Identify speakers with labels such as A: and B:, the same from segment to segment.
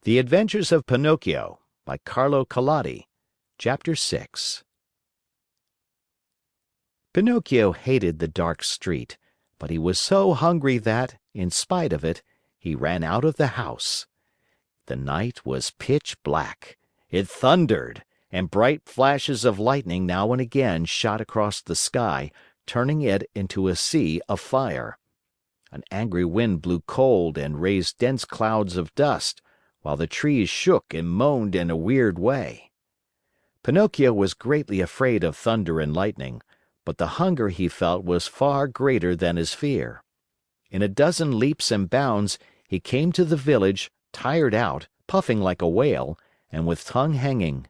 A: The Adventures of Pinocchio by Carlo Collodi. Chapter 6. Pinocchio hated the dark street, but he was so hungry that, in spite of it, he ran out of the house. The night was pitch black. It thundered, and bright flashes of lightning now and again shot across the sky, turning it into a sea of fire. An angry wind blew cold and raised dense clouds of dust, while the trees shook and moaned in a weird way. Pinocchio was greatly afraid of thunder and lightning, but the hunger he felt was far greater than his fear. In a dozen leaps and bounds, he came to the village, tired out, puffing like a whale, and with tongue hanging.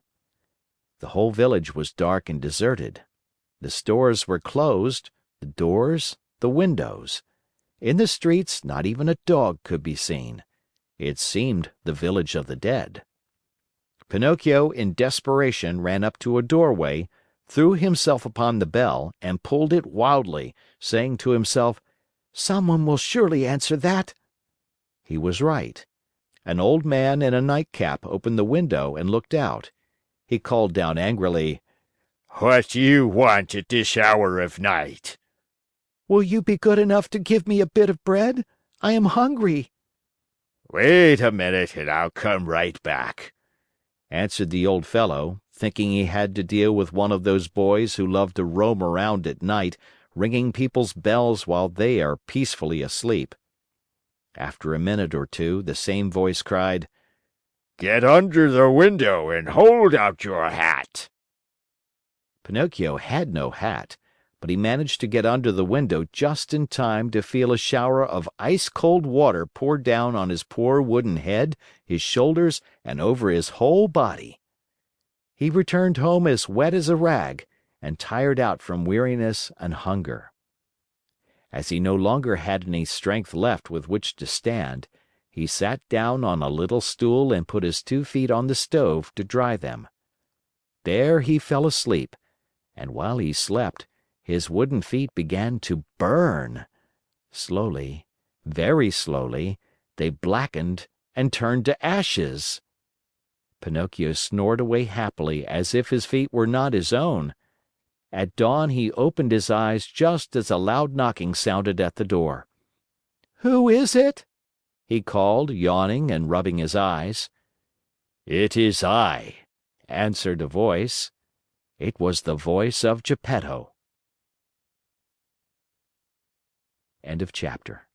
A: The whole village was dark and deserted. The stores were closed, the doors, the windows. In the streets, not even a dog could be seen. It seemed the village of the dead. Pinocchio, in desperation, ran up to a doorway, threw himself upon the bell, and pulled it wildly, saying to himself, "Someone will surely answer that." He was right. An old man in a nightcap opened the window and looked out. He called down angrily, "What do you want at this hour of night?"
B: "Will you be good enough to give me a bit of bread? I am hungry."
A: "Wait a minute and I'll come right back," answered the old fellow, thinking he had to deal with one of those boys who love to roam around at night, ringing people's bells while they are peacefully asleep. After a minute or two, the same voice cried, "Get under the window and hold out your hat." Pinocchio had no hat, but he managed to get under the window just in time to feel a shower of ice-cold water pour down on his poor wooden head, his shoulders, and over his whole body. He returned home as wet as a rag, and tired out from weariness and hunger. As he no longer had any strength left with which to stand, he sat down on a little stool and put his 2 feet on the stove to dry them. There he fell asleep, and while he slept, his wooden feet began to burn. Slowly, very slowly, they blackened and turned to ashes. Pinocchio snored away happily as if his feet were not his own. At dawn he opened his eyes just as a loud knocking sounded at the door. "Who is it?" he called, yawning and rubbing his eyes. "It is I," answered a voice. It was the voice of Geppetto. End of chapter.